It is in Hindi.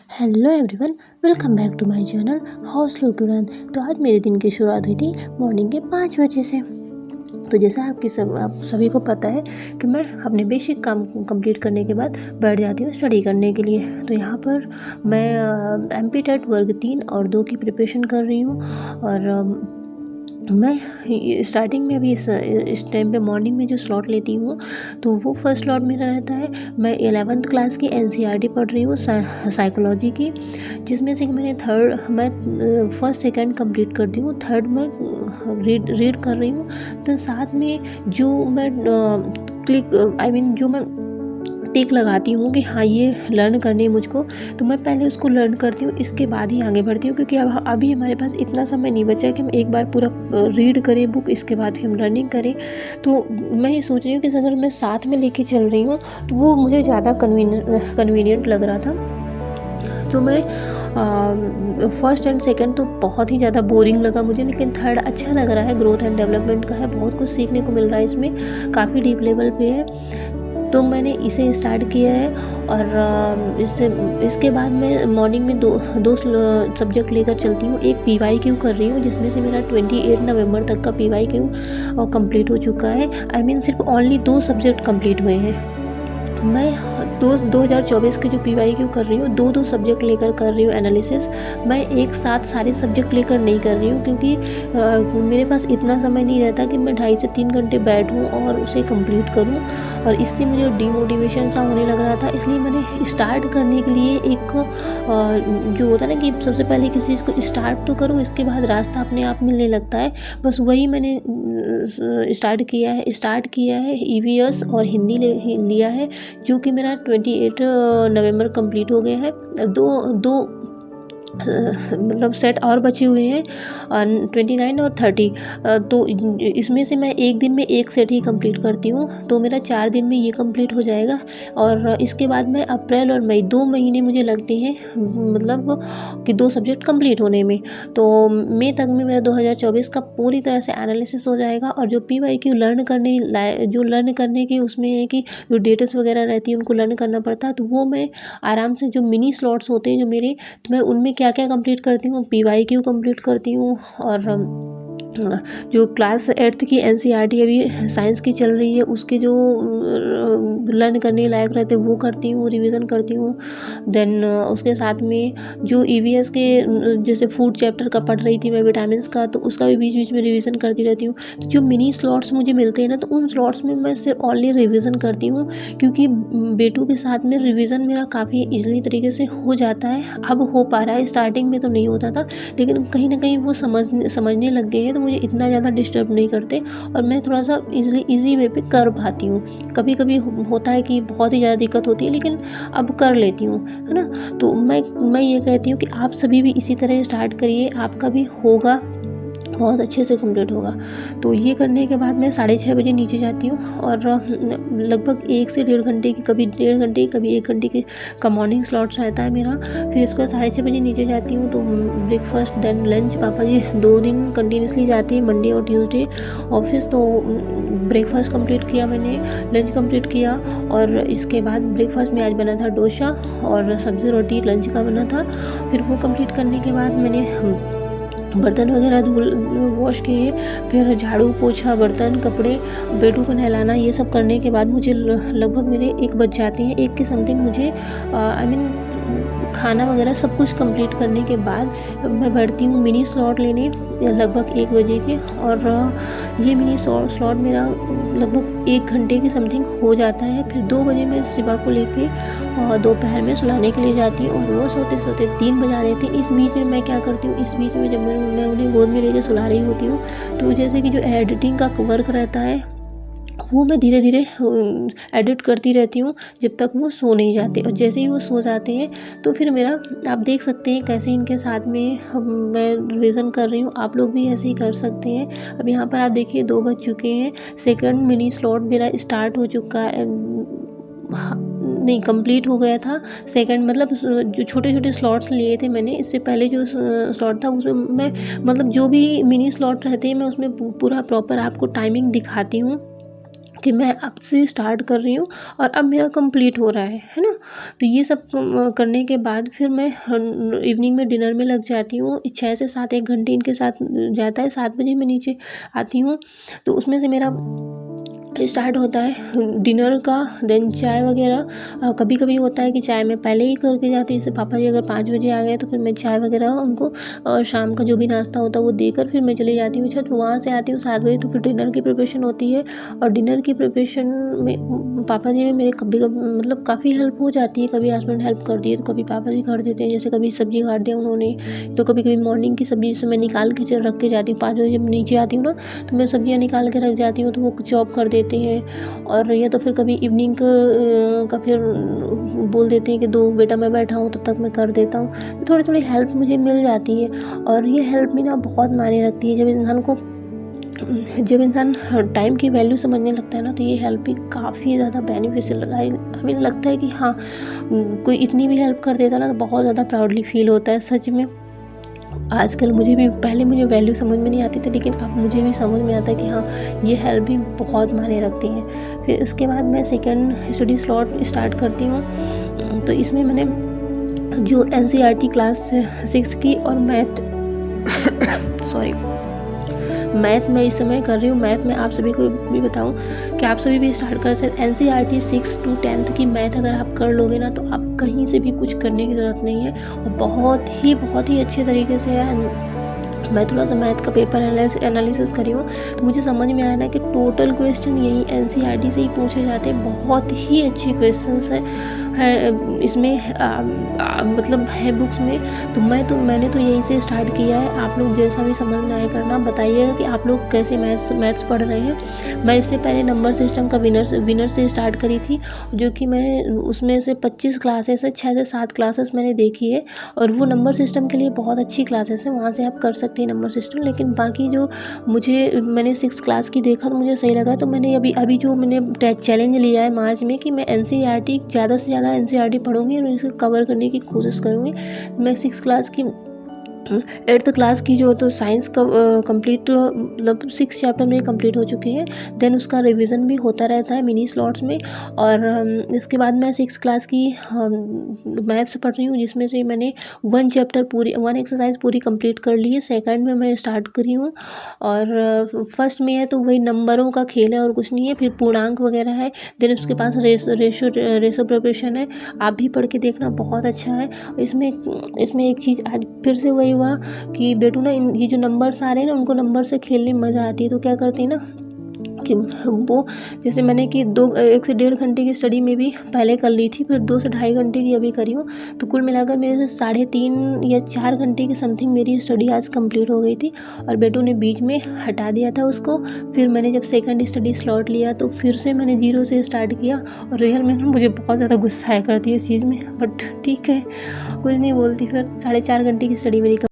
Hello everyone, welcome back to my channel how slow to run. तो आज मेरे दिन की शुरुआत हुई थी मॉर्निंग के 5 बजे से। तो जैसा आप सभी को पता है कि मैं अपने बेसिक काम कंप्लीट करने के बाद बैठ जाती हूँ स्टडी करने के लिए। तो यहाँ पर मैं एमपी टेट वर्ग 3 और 2 की प्रिपरेशन कर रही हूँ। और मैं स्टार्टिंग में अभी इस टाइम पे मॉर्निंग में जो स्लॉट लेती हूँ तो वो फर्स्ट स्लॉट मेरा रहता है। मैं 11th क्लास की एनसीईआरटी पढ़ रही हूँ साइकोलॉजी की, जिसमें से मैं फर्स्ट सेकंड कंप्लीट करती हूँ, थर्ड में रीड कर रही हूँ। तो साथ में जो मैं जो मैं टिक लगाती हूँ कि हाँ ये लर्न करनी है मुझको, तो मैं पहले उसको लर्न करती हूँ, इसके बाद ही आगे बढ़ती हूँ। क्योंकि अब अभी हमारे पास इतना समय नहीं बचा है कि हम एक बार पूरा रीड करें बुक, इसके बाद फिर हम लर्निंग करें। तो मैं ये सोच रही हूँ कि अगर मैं साथ में लेके चल रही हूँ तो वो मुझे ज़्यादा कन्वीनियंट लग रहा था। तो मैं फर्स्ट एंड सेकंड तो बहुत ही ज़्यादा बोरिंग लगा मुझे, लेकिन थर्ड अच्छा लग रहा है, ग्रोथ एंड डेवलपमेंट का है, बहुत कुछ सीखने को मिल रहा है इसमें, काफ़ी डीप लेवल पे है। तो मैंने इसे स्टार्ट किया है। और इसके बाद मैं मॉर्निंग में दो सब्जेक्ट लेकर चलती हूँ। एक PYQ कर रही हूँ, जिसमें से मेरा 28 नवंबर तक का PYQ कंप्लीट हो चुका है। सिर्फ ओनली 2 सब्जेक्ट कंप्लीट हुए हैं। मैं 2024 के जो PYQ कर रही हूँ, दो सब्जेक्ट लेकर कर रही हूँ एनालिसिस। मैं एक साथ सारे सब्जेक्ट लेकर नहीं कर रही हूँ, क्योंकि मेरे पास इतना समय नहीं रहता कि मैं 2.5 से 3 घंटे बैठूँ और उसे कंप्लीट करूँ। और इससे मुझे डिमोटिवेशन सा होने लग रहा था, इसलिए मैंने स्टार्ट करने के लिए जो होता है ना कि सबसे पहले किसी चीज़ को स्टार्ट तो करूँ, इसके बाद रास्ता अपने आप मिलने लगता है, बस वही मैंने स्टार्ट किया है। EVS और हिंदी लिया है, जो कि मेरा 28 नवंबर कंप्लीट हो गया है। दो दो मतलब सेट और बचे हुए हैं, 29 और 30। तो इसमें से मैं एक दिन में एक सेट ही कंप्लीट करती हूँ, तो मेरा 4 दिन में ये कंप्लीट हो जाएगा। और इसके बाद मैं अप्रैल और मई 2 महीने मुझे लगते हैं, मतलब कि 2 सब्जेक्ट कंप्लीट होने में। तो मई तक में मेरा 2024 का पूरी तरह से एनालिसिस हो जाएगा। और जो PYQ लर्न करने की उसमें है कि जो डेट्स वगैरह रहती है उनको लर्न करना पड़ता है, तो वो मैं आराम से, जो मिनी स्लॉट्स होते हैं जो मेरे, तो मैं उनमें क्या क्या कंप्लीट करती हूँ, PYQ कंप्लीट करती हूँ। और जो क्लास 8th की NCERT अभी साइंस की चल रही है, उसके जो लर्न करने लायक रहते हैं वो करती हूँ, रिवीजन करती हूँ। देन उसके साथ में जो EVS के जैसे फूड चैप्टर का पढ़ रही थी मैं, विटामिन्स का, तो उसका भी बीच बीच में रिवीजन करती रहती हूँ। तो जो मिनी स्लॉट्स मुझे मिलते हैं ना, तो उन स्लॉट्स में मैं सिर्फ ओनली रिवीजन करती हूँ, क्योंकि बेटू के साथ में रिवीजन मेरा काफ़ी ईजिली तरीके से हो जाता है। अब हो पा रहा है, स्टार्टिंग में तो नहीं होता था, लेकिन कहीं ना कहीं वो समझने लग गए हैं, तो मुझे इतना ज़्यादा डिस्टर्ब नहीं करते और मैं थोड़ा सा ईजी वे पे कर पाती हूँ। कभी कभी होता है कि बहुत ही ज़्यादा दिक्कत होती है, लेकिन अब कर लेती हूँ, है ना। तो मैं ये कहती हूँ कि आप सभी भी इसी तरह स्टार्ट करिए, आपका भी होगा, बहुत अच्छे से कंप्लीट होगा। तो ये करने के बाद मैं 6:30 बजे नीचे जाती हूँ और लगभग 1 से 1.5 घंटे की, कभी 1.5 घंटे कभी 1 घंटे का मॉर्निंग स्लॉट्स रहता है मेरा। फिर इसके बाद 6:30 बजे नीचे जाती हूँ, तो ब्रेकफास्ट देन लंच। पापा जी 2 दिन कंटिन्यूसली जाती है, मंडे और ट्यूसडे ऑफिस। तो ब्रेकफास्ट कंप्लीट किया मैंने, लंच कंप्लीट किया। और इसके बाद ब्रेकफास्ट में आज बना था डोसा और सब्ज़ी रोटी लंच का बना था। फिर वो कंप्लीट करने के बाद मैंने बर्तन वगैरह वॉश किए, फिर झाड़ू पोछा, बर्तन, कपड़े, बेटू को नहलाना, ये सब करने के बाद मुझे लगभग मेरे 1 बज जाते हैं। 1 के समथिंग मुझे खाना वगैरह सब कुछ कंप्लीट करने के बाद मैं बैठती हूँ मिनी स्लॉट लेने, लगभग 1 बजे के। और ये मिनी स्लॉट मेरा लगभग 1 घंटे के समथिंग हो जाता है। फिर 2 बजे मैं शिवा को लेके दोपहर में सुलाने के लिए जाती हूँ, और वो सोते सोते 3 बजा देते हैं। इस बीच में मैं क्या करती हूँ, इस बीच में जब मैं उन्हें गोद में लेके सुला रही होती हूँ, तो जैसे कि जो एडिटिंग का वर्क रहता है वो मैं धीरे धीरे एडिट करती रहती हूँ जब तक वो सो नहीं जाते। और जैसे ही वो सो जाते हैं तो फिर मेरा, आप देख सकते हैं कैसे इनके साथ में मैं रिवीजन कर रही हूँ, आप लोग भी ऐसे ही कर सकते हैं। अब यहाँ पर आप देखिए 2 बज चुके हैं, सेकंड मिनी स्लॉट मेरा स्टार्ट हो चुका है, नहीं कंप्लीट हो गया था। सेकंड मतलब जो छोटे छोटे स्लॉट्स लिए थे मैंने, इससे पहले जो स्लॉट था उसमें मैं, मतलब जो भी मिनी स्लॉट रहते हैं मैं उसमें पूरा प्रॉपर आपको टाइमिंग दिखाती हूँ कि मैं अब से स्टार्ट कर रही हूँ और अब मेरा कंप्लीट हो रहा है ना। तो ये सब करने के बाद फिर मैं इवनिंग में डिनर में लग जाती हूँ। 6 से 7 1 घंटे इनके साथ जाता है। 7 बजे मैं नीचे आती हूँ, तो उसमें से मेरा स्टार्ट होता है डिनर का, देन चाय वगैरह। कभी कभी होता है कि चाय मैं पहले ही करके जाती हूँ, जैसे पापा जी अगर 5 बजे आ गए तो फिर मैं चाय वगैरह उनको और शाम का जो भी नाश्ता होता है वो देकर फिर मैं चली जाती हूँ छत। वहाँ से आती हूँ 7 बजे, तो फिर डिनर की प्रिपरेशन होती है। और डिनर की प्रिपरेशन में पापा जी में मेरे कभी कभी मतलब काफ़ी हेल्प हो जाती है। कभी हस्बैंड हेल्प कर दिए तो कभी पापा जी कर देते हैं, जैसे कभी सब्जी काट दिया उन्होंने, तो कभी कभी मॉर्निंग की सब्जी से मैं निकाल के रख के जाती हूँ। 5 बजे जब नीचे आती हूँ ना, तो मैं सब्जियाँ निकाल के रख जाती हूँ, तो वो चॉप कर देते हैं। और या तो फिर कभी इवनिंग का फिर बोल देते हैं कि दो बेटा मैं बैठा हूँ तब तक मैं कर देता हूँ। तो थोड़ी थोड़ी हेल्प मुझे मिल जाती है, और ये हेल्प भी ना बहुत मायने रखती है। जब इंसान टाइम की वैल्यू समझने लगता है ना, तो ये हेल्प भी काफ़ी ज़्यादा बेनिफिशियल हमें लगता है कि हाँ, कोई इतनी भी हेल्प कर देता ना तो बहुत ज़्यादा प्राउडली फील होता है सच में। आजकल पहले मुझे वैल्यू समझ में नहीं आती थी, लेकिन अब मुझे भी समझ में आता है कि हाँ, ये हेल्प भी बहुत मायने रखती हैं। फिर उसके बाद मैं सेकंड स्टडी स्लॉट स्टार्ट करती हूँ। तो इसमें मैंने जो NCERT क्लास 6 की और मैथ सॉरी मैथ मैं इस समय कर रही हूँ। मैथ में आप सभी को भी बताऊँ कि आप सभी भी स्टार्ट कर सकते। NCERT 6 to 10th की मैथ अगर आप कर लोगे ना, तो आप कहीं से भी कुछ करने की ज़रूरत नहीं है, और बहुत ही अच्छे तरीके से है। मैं थोड़ा सा मैथ का पेपर एनालिसिस करी हूँ, तो मुझे समझ में आया ना कि टोटल क्वेश्चन यही NCERT से ही पूछे जाते हैं। बहुत ही अच्छे क्वेश्चंस है इसमें मतलब है बुक्स में। तो मैंने तो यहीं से स्टार्ट किया है। आप लोग जैसा भी समझ में आए करना, बताइएगा कि आप लोग कैसे मैथ्स पढ़ रहे हैं। मैं इससे पहले नंबर सिस्टम का विनर से स्टार्ट करी थी, जो कि मैं उसमें से 25 क्लासेस है, 6 से 7 क्लासेस मैंने देखी है, और वो नंबर सिस्टम के लिए बहुत अच्छी क्लासेस है, वहाँ से आप कर सकते हैं नंबर सिस्टम। लेकिन बाकी जो मैंने 6 क्लास की देखा तो मुझे सही लगा, तो मैंने अभी जो मैंने चैलेंज लिया है मार्च में कि मैं NCERT ज़्यादा से ज़्यादा NCERT पढ़ूंगी और इसे कवर करने की कोशिश करूँगी। मैं 6 क्लास की 8th क्लास की जो तो साइंस का कंप्लीट मतलब 6 चैप्टर मेरे कंप्लीट हो चुके हैं। देन उसका रिवीजन भी होता रहता है मिनी स्लॉट्स में। और इसके बाद मैं 6 क्लास की मैथ्स पढ़ रही हूँ, जिसमें से मैंने 1 एक्सरसाइज पूरी कंप्लीट कर ली है। सेकंड में मैं स्टार्ट करी हूँ, और फर्स्ट में है तो वही नंबरों का खेल है और कुछ नहीं है। फिर पूर्णांक वगैरह है। देन उसके पास रेशो प्रिपरेशन है, आप भी पढ़ के देखना, बहुत अच्छा है। इसमें एक चीज़ आज फिर से वही हुआ कि बेटू ना, ये जो नंबर्स आ रहे हैं ना, उनको नंबर से खेलने में मज़ा आती है। तो क्या करती है ना कि वो जैसे मैंने कि 1 से 1.5 घंटे की स्टडी में भी पहले कर ली थी, फिर 2 से ढाई घंटे की अभी करी हूँ। तो कुल मिलाकर मेरे से 3.5 या 4 घंटे की समथिंग मेरी स्टडी आज कंप्लीट हो गई थी, और बेटू ने बीच में हटा दिया था उसको। फिर मैंने जब सेकंड स्टडी स्लॉट लिया तो फिर से मैंने 0 से स्टार्ट किया। और रियल में ना मुझे बहुत ज़्यादा गुस्सा आया करती है इस चीज़ में, बट ठीक है, कुछ नहीं बोलती। फिर 4.5 घंटे की स्टडी मेरी